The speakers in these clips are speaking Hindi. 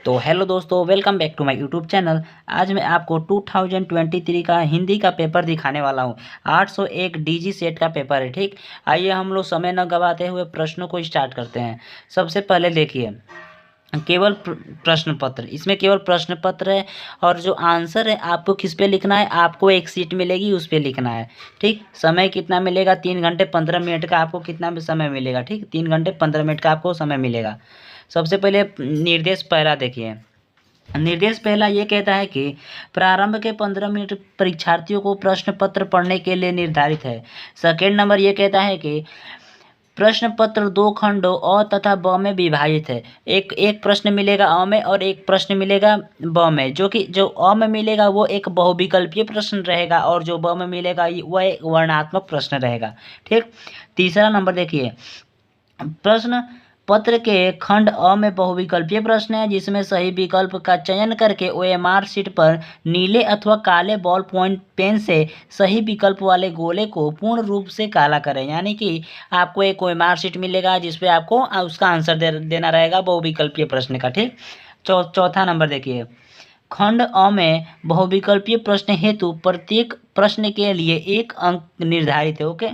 तो हेलो दोस्तों, welcome back to my YouTube channel. आज मैं आपको 2023 का हिंदी का पेपर दिखाने वाला हूँ। 801 डीजी सेट का पेपर है। ठीक, आइए हम लोग समय न गवाते हुए प्रश्नों को स्टार्ट करते हैं। सबसे पहले देखिए, केवल प्रश्न पत्र, इसमें केवल प्रश्न पत्र है और जो आंसर है आपको किस पे लिखना है, आपको एक सीट मिलेगी उस पे लिखना है। ठीक, समय कितना मिलेगा, 3 घंटे 15 मिनट का आपको कितना समय मिलेगा। ठीक, 3 घंटे 15 मिनट का आपको समय मिलेगा। सबसे पहले निर्देश पहला देखिए। निर्देश पहला ये कहता है कि प्रारंभ के 15 मिनट परीक्षार्थियों को प्रश्न पत्र पढ़ने के लिए निर्धारित है। सेकेंड नंबर ये कहता है कि प्रश्न पत्र 2 खंडों अ तथा ब में विभाजित है। एक एक प्रश्न मिलेगा अ में और एक प्रश्न मिलेगा ब में, जो कि जो अ में मिलेगा वो एक बहुविकल्पीय प्रश्न रहेगा और जो ब में मिलेगा वह एक वर्णनात्मक प्रश्न रहेगा। ठीक, तीसरा नंबर देखिए, प्रश्न पत्र के खंड अ में बहुविकल्पीय प्रश्न है जिसमें सही विकल्प का चयन करके ओएमआर शीट पर नीले अथवा काले बॉल पॉइंट पेन से सही विकल्प वाले गोले को पूर्ण रूप से काला करें। यानी कि आपको एक ओएमआर शीट मिलेगा जिसपे आपको उसका आंसर देना रहेगा बहुविकल्पीय प्रश्न का। ठीक, चौथा नंबर देखिए, खंड अ में बहुविकल्पीय प्रश्न हेतु प्रत्येक प्रश्न के लिए 1 अंक निर्धारित है। ओके।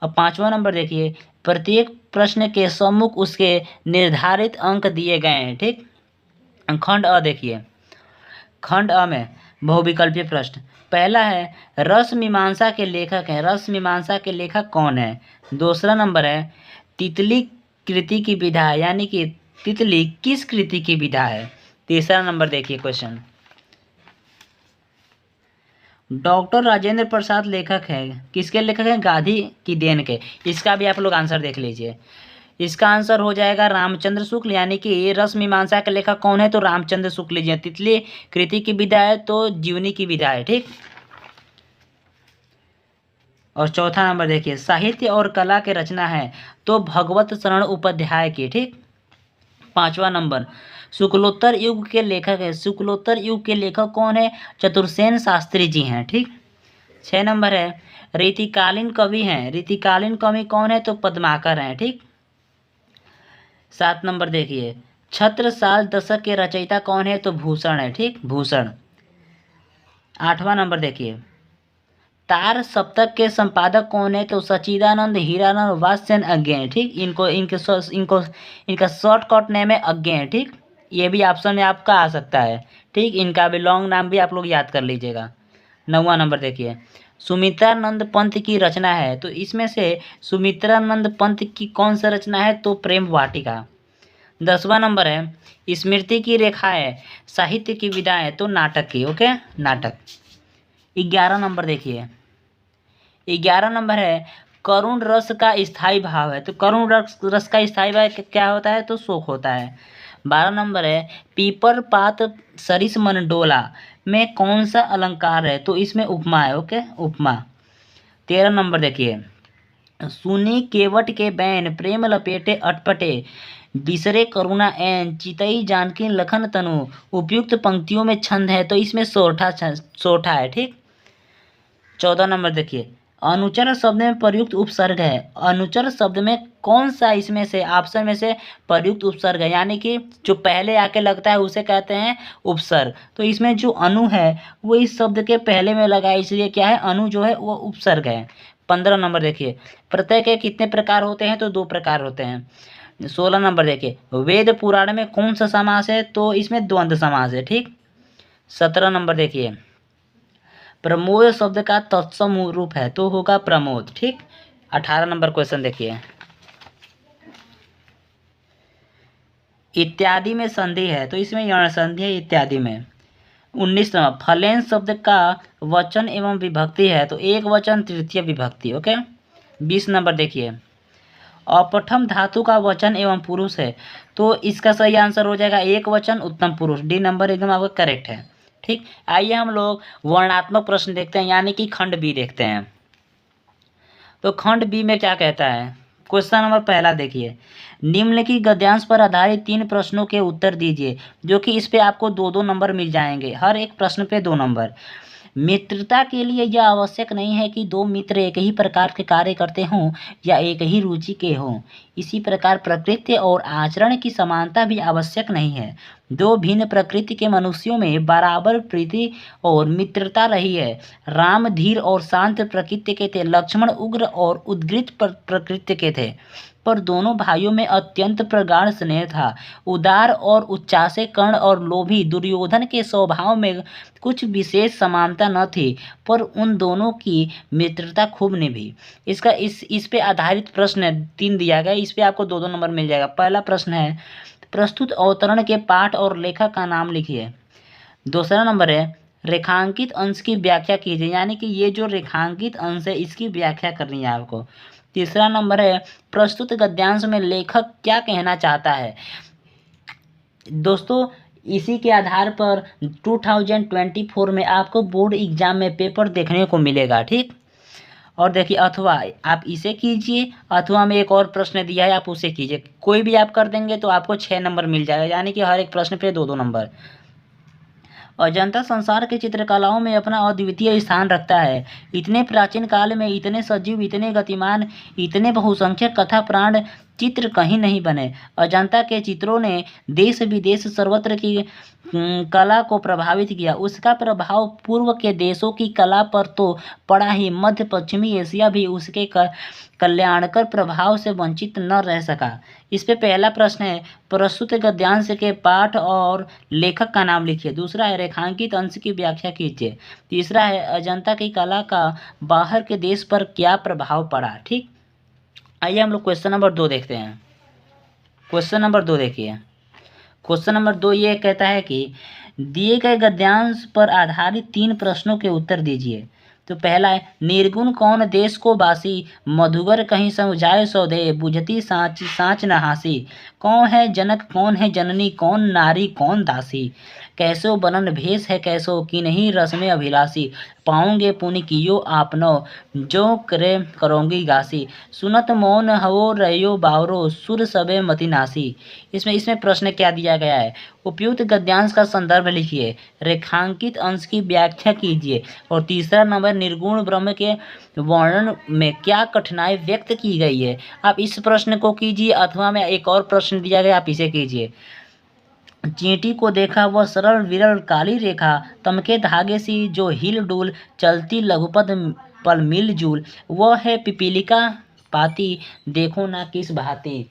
अब पांचवा नंबर देखिए, प्रत्येक प्रश्न के सम्मुख उसके निर्धारित अंक दिए गए हैं। ठीक, खंड अ देखिए, खंड अ में बहुविकल्पीय प्रश्न पहला है, रस मीमांसा के लेखक हैं। रस मीमांसा के लेखक कौन है। दूसरा नंबर है, तितली कृति की विधा है, यानी कि तितली किस कृति की विधा है। तीसरा नंबर देखिए क्वेश्चन, डॉक्टर राजेंद्र प्रसाद लेखक हैं। किसके लेखक हैं, गांधी की देन के। इसका भी आप लोग आंसर देख लीजिए। इसका आंसर हो जाएगा रामचंद्र शुक्ल, यानी कि रस मीमांसा के लेखक कौन है तो रामचंद्र शुक्ल जी हैं। तितली कृति की विधा है तो जीवनी की विधा है। ठीक, और चौथा नंबर देखिए, साहित्य और कला के रचना है तो भगवत शरण उपाध्याय की। ठीक, पांचवा नंबर, शुक्लोत्तर युग के लेखक है। शुक्लोत्तर युग के लेखक कौन है, चतुर्सेन शास्त्री जी हैं। ठीक, 6 नंबर है, रीतिकालीन कवि हैं। रीतिकालीन कवि कौन है तो पद्माकर हैं। ठीक, 7 नंबर देखिए, छत्रसाल दशक के रचयिता कौन है तो भूषण है। ठीक, भूषण। 8वां नंबर देखिए, तार सप्तक के संपादक कौन है तो सच्चिदानंद हीरानंद वात्स्यन अज्ञे हैं। ठीक, इनका शॉर्टकट नेम है अज्ञे हैं। ठीक, ये भी ऑप्शन में आपका आ सकता है। ठीक, इनका भी लॉन्ग नाम भी आप लोग याद कर लीजिएगा। 9वां नंबर देखिए, सुमित्रानंद पंत की रचना है तो इसमें से सुमित्रानंद पंत की कौन सा रचना है तो प्रेम वाटिका। 10वां नंबर है, स्मृति की रेखा है, साहित्य की विधा है तो नाटक की। ओके, नाटक। 11 नंबर देखिए, 11 नंबर है, करुण रस का स्थायी भाव है तो करुण रस का स्थायी भाव क्या होता है तो शोक होता है। 12 नंबर है, पीपर पात सरिस मन डोला में कौन सा अलंकार है तो इसमें उपमा है। ओके, उपमा। 13 नंबर देखिए, सुनी केवट के बैन प्रेम लपेटे अटपटे बिसरे करुणा एन चितई जानकी लखन तनु उपयुक्त पंक्तियों में छंद है तो इसमें सोठा है। ठीक, 14 नंबर देखिए, अनुचर शब्द में प्रयुक्त उपसर्ग है। अनुचर शब्द में कौन सा इसमें से ऑप्शन में से प्रयुक्त उपसर्ग है, यानी कि जो पहले आके लगता है उसे कहते हैं उपसर्ग। तो इसमें जो अनु है वो इस शब्द के पहले में लगा है, इसलिए क्या है, अनु जो है वो उपसर्ग है। 15 नंबर देखिए, प्रत्यय के कितने प्रकार होते हैं तो 2 प्रकार होते हैं। 16 नंबर देखिए, वेद पुराण में कौन सा समास है तो इसमें द्वंद्व समास है। ठीक, 17 नंबर देखिए, प्रमोद शब्द का तत्सम रूप है तो होगा प्रमोद। ठीक, 18 नंबर क्वेश्चन देखिए, इत्यादि में संधि है तो इसमें यण संधि है इत्यादि में। 19 नंबर, फलेन शब्द का वचन एवं विभक्ति है तो एक वचन तृतीय विभक्ति। ओके। 20 नंबर देखिए, अपठम धातु का वचन एवं पुरुष है तो इसका सही आंसर हो जाएगा एक वचन उत्तम पुरुष। डी नंबर एकदम आपका करेक्ट है। ठीक, आइए हम लोग वर्णात्मक प्रश्न देखते हैं, यानी कि खंड बी देखते हैं। तो खंड बी में क्या कहता है, क्वेश्चन नंबर पहला देखिए, निम्नलिखित गद्यांश पर आधारित 3 प्रश्नों के उत्तर दीजिए, जो कि इस पे आपको 2-2 नंबर मिल जाएंगे, हर एक प्रश्न पे 2 नंबर। मित्रता के लिए यह आवश्यक नहीं है कि दो मित्र एक ही प्रकार के कार्य करते हों या एक ही रुचि के हों। इसी प्रकार प्रकृति और आचरण की समानता भी आवश्यक नहीं है। दो भिन्न प्रकृति के मनुष्यों में बराबर प्रीति और मित्रता रही है। राम धीर और शांत प्रकृति के थे, लक्ष्मण उग्र और उद्ग्रीत प्रकृति के थे, पर दोनों भाइयों में अत्यंत प्रगाढ़ स्नेह था। उदार और उच्चासे कर्ण और लोभी दुर्योधन के स्वभाव में कुछ विशेष समानता न थी, पर उन दोनों की मित्रता खूब निभी। इसका इस पे आधारित प्रश्न 3 दिया गया, इस पे आपको 2-2 नंबर मिल जाएगा। पहला प्रश्न है, प्रस्तुत अवतरण के पाठ और लेखक का नाम लिखिए। दूसरा नंबर है, रेखांकित अंश की व्याख्या कीजिए, यानी कि ये जो रेखांकित अंश है इसकी व्याख्या करनी है आपको। तीसरा नंबर है, प्रस्तुत गद्यांश में लेखक क्या कहना चाहता है। दोस्तों इसी के आधार पर 2024 में आपको बोर्ड एग्जाम में पेपर देखने को मिलेगा, ठीक। और देखिए, अथवा आप इसे कीजिए, अथवा में एक और प्रश्न दिया है आप उसे कीजिए। कोई भी आप कर देंगे तो आपको 6 नंबर मिल जाएगा, यानी कि हर एक प्रश्न पे 2-2 नंबर। अजंता संसार की चित्रकलाओं में अपना अद्वितीय स्थान रखता है। इतने प्राचीन काल में इतने सजीव, इतने गतिमान, इतने बहुसंख्यक कथा प्राण चित्र कहीं नहीं बने। अजंता के चित्रों ने देश विदेश सर्वत्र की कला को प्रभावित किया। उसका प्रभाव पूर्व के देशों की कला पर तो पड़ा ही, मध्य पश्चिमी एशिया भी उसके कल्याणकर प्रभाव से वंचित न रह सका। इस पे पहला प्रश्न है, प्रस्तुत गद्यांश के पाठ और लेखक का नाम लिखिए। दूसरा है, रेखांकित अंश की व्याख्या कीजिए। तीसरा है, अजंता की कला का बाहर के देश पर क्या प्रभाव पड़ा, ठीक। आइए हम लोग क्वेश्चन नंबर 2 देखते हैं। क्वेश्चन नंबर 2 देखिए। क्वेश्चन नंबर 2 ये कहता है कि दिए गए गद्यांश पर आधारित 3 प्रश्नों के उत्तर दीजिए। तो पहला है, निर्गुण कौन देश को बासी, मधुगर कहीं समझाए सौदे, बुझती साँच साँच न हासी। कौन है जनक कौन है जननी, कौन नारी कौन दासी। कैसो बनन भेष है कैसो, कि नहीं रस्में अभिलाषी। पाओगे पुनि कियो आपनो, जो करे करोगी घासी। सुनत मौन हवो रहियो बावरो, सुर सबे मति नासी। इसमें प्रश्न क्या दिया गया है, उपयुक्त गद्यांश का संदर्भ लिखिए, रेखांकित अंश की व्याख्या कीजिए, और तीसरा नंबर, निर्गुण ब्रह्म के वर्णन में क्या कठिनाई व्यक्त की गई है। आप इस प्रश्न को कीजिए, अथवा में एक और प्रश्न दिया गया आप इसे कीजिए। चींटी को देखा वह सरल विरल काली रेखा, तमके धागे सी जो हिल डुल, चलती लघुपद पल मिल जुल। वह है पिपीलिका पाती, देखो ना किस भांति।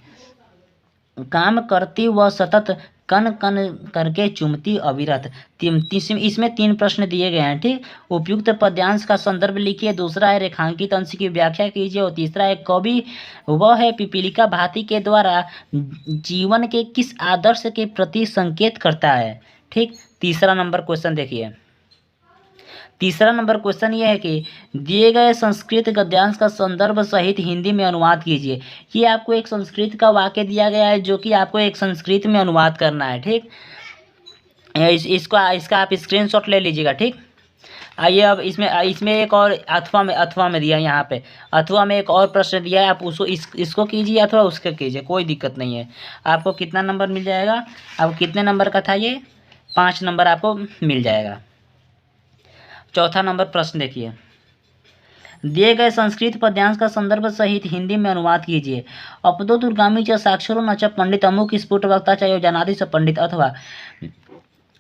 काम करती वह सतत, कन कन करके चुमती अविरत। इसमें 3 प्रश्न दिए गए हैं, ठीक। उपयुक्त पद्यांश का संदर्भ लिखिए। दूसरा है, रेखांकित अंश की व्याख्या कीजिए, और तीसरा है, कवि वह है पिपीलिका भांति के द्वारा जीवन के किस आदर्श के प्रति संकेत करता है, ठीक। तीसरा नंबर क्वेश्चन देखिए। तीसरा नंबर क्वेश्चन ये है कि दिए गए संस्कृत गद्यांश का संदर्भ सहित हिंदी में अनुवाद कीजिए। ये आपको एक संस्कृत का वाक्य दिया गया है जो कि आपको एक संस्कृत में अनुवाद करना है, ठीक। इसका आप स्क्रीनशॉट ले लीजिएगा, ठीक। आइए अब इसमें एक और अथवा में दिया है, यहाँ पे अथवा में एक और प्रश्न दिया है, आप इसको कीजिए अथवा उसको कीजिए, कोई दिक्कत नहीं है। आपको कितना नंबर मिल जाएगा, अब कितने नंबर का था ये, 5 नंबर आपको मिल जाएगा। चौथा नंबर प्रश्न देखिए, दिए गए संस्कृत पद्यांश का संदर्भ सहित हिंदी में अनुवाद कीजिए। अपदो दुर्गामी च साक्षरो न च पंडित, अमुक स्फुट वक्ता च योजनादि स पंडित। अथवा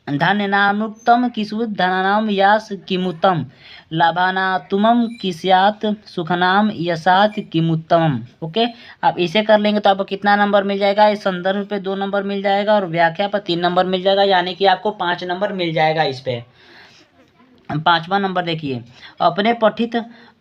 धन्यनानुक्तम किसुत धनानाम यास किमुत्तम, लाभानातुमम किस्यात सुखनाम यसात किमुत्तमम। ओके, आप इसे कर लेंगे तो आपको कितना नंबर मिल जाएगा, इस संदर्भ पे 2 नंबर मिल जाएगा और व्याख्या पर 3 नंबर मिल जाएगा, यानी कि आपको 5 नंबर मिल जाएगा इस पे। 5वां नंबर देखिए, अपने पठित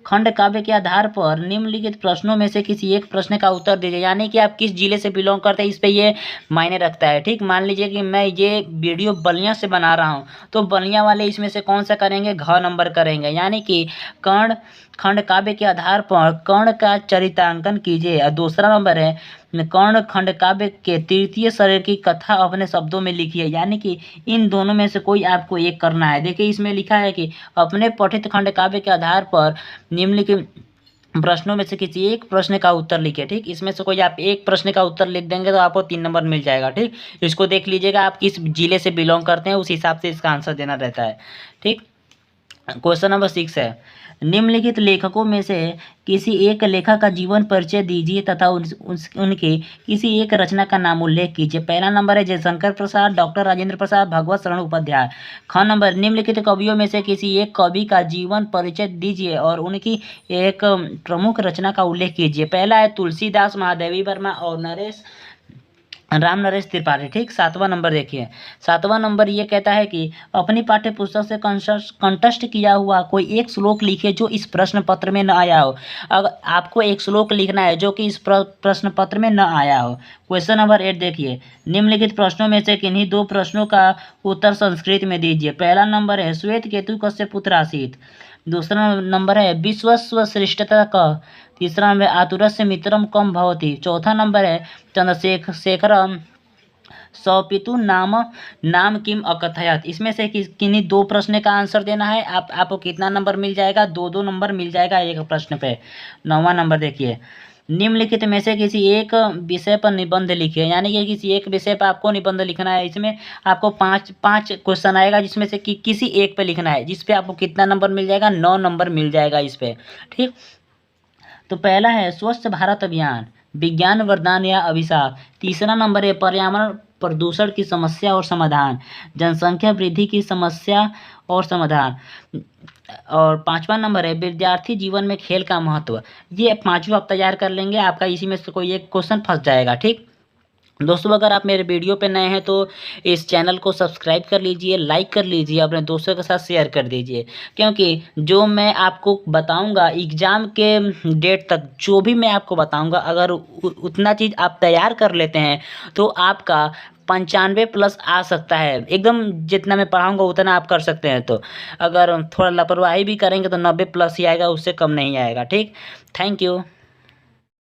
खंड काव्य के आधार पर निम्नलिखित प्रश्नों में से किसी एक प्रश्न का उत्तर दीजिए, यानी कि आप किस जिले से बिलोंग करते हैं इस पे ये मायने रखता है, ठीक। मान लीजिए कि मैं ये वीडियो बलिया से बना रहा हूँ, तो बलिया वाले इसमें से कौन सा करेंगे, घ नंबर करेंगे, यानी कि कर्ण खंड काव्य के आधार पर कर्ण का चरित्रांकन कीजिए। और दूसरा नंबर है, कर्ण खंड काव्य के तृतीय शरीर की कथा अपने शब्दों में लिखिए, यानी कि इन दोनों में से कोई आपको एक करना है। देखिए इसमें लिखा है कि अपने पठित खंड काव्य के आधार पर निम्नलिखित प्रश्नों में से किसी एक प्रश्न का उत्तर लिखिए, ठीक। इसमें से कोई आप एक प्रश्न का उत्तर लिख देंगे तो आपको 3 नंबर मिल जाएगा, ठीक। इसको देख लीजिएगा आप किस जिले से बिलोंग करते हैं, उस हिसाब से इसका आंसर देना रहता है, ठीक। क्वेश्चन नंबर 6 है, निम्नलिखित लेखकों में से किसी एक लेखक का जीवन परिचय दीजिए तथा उनकी किसी एक रचना का नाम उल्लेख कीजिए। पहला नंबर है जयशंकर प्रसाद, डॉक्टर राजेंद्र प्रसाद, भगवत शरण उपाध्याय। ख नंबर, निम्नलिखित कवियों में से किसी एक कवि का जीवन परिचय दीजिए और उनकी एक प्रमुख रचना का उल्लेख कीजिए। पहला है तुलसीदास, महादेवी वर्मा और राम नरेश त्रिपाठी। ठीक, 7वां नंबर देखिए। 7वां नंबर ये कहता है कि अपनी पाठ्य पुस्तक से कंठस्थ किया हुआ कोई एक श्लोक लिखिए जो इस प्रश्न पत्र में न आया हो। अगर आपको एक श्लोक लिखना है जो कि इस प्रश्न पत्र में न आया हो। क्वेश्चन नंबर 8 देखिए, निम्नलिखित प्रश्नों में से किन्हीं दो प्रश्नों का उत्तर संस्कृत में दीजिए। पहला नंबर है श्वेत केतु कस्य पुत्र आसीत। दूसरा नंबर है विश्वस्व श्रेष्ठता क। तीसरा नंबर है आतुरस्य मित्रम कम भवति। चौथा नंबर है चंद्रशेखर सौपितु नाम किम अकथयत। इसमें से किन्हीं दो प्रश्न का आंसर देना है। आपको कितना नंबर मिल जाएगा? दो नंबर मिल जाएगा एक प्रश्न पे। 9वां नंबर देखिए, निम्नलिखित में से किसी एक विषय पर निबंध लिखिए। यानी कि किसी एक विषय पर आपको निबंध लिखना है। इसमें आपको पाँच क्वेश्चन आएगा जिसमें से किसी एक पे लिखना है, जिस पे आपको कितना नंबर मिल जाएगा? 9 नंबर मिल जाएगा इस पे। ठीक, तो पहला है स्वच्छ भारत अभियान, विज्ञान वरदान या अभिशाप। तीसरा नंबर है पर्यावरण प्रदूषण की समस्या और समाधान, जनसंख्या वृद्धि की समस्या और समाधान। और 5वां नंबर है विद्यार्थी जीवन में खेल का महत्व। ये पाँचों आप तैयार कर लेंगे, आपका इसी में से कोई एक क्वेश्चन फंस जाएगा। ठीक दोस्तों, अगर आप मेरे वीडियो पे नए हैं तो इस चैनल को सब्सक्राइब कर लीजिए, लाइक कर लीजिए, अपने दोस्तों के साथ शेयर कर दीजिए, क्योंकि जो मैं आपको बताऊंगा एग्ज़ाम के डेट तक, जो भी मैं आपको बताऊंगा, अगर उतना चीज़ आप तैयार कर लेते हैं तो आपका 95 प्लस आ सकता है। एकदम जितना मैं पढ़ाऊंगा उतना आप कर सकते हैं। तो अगर थोड़ा लापरवाही भी करेंगे तो 90 प्लस ही आएगा, उससे कम नहीं आएगा। ठीक, थैंक यू।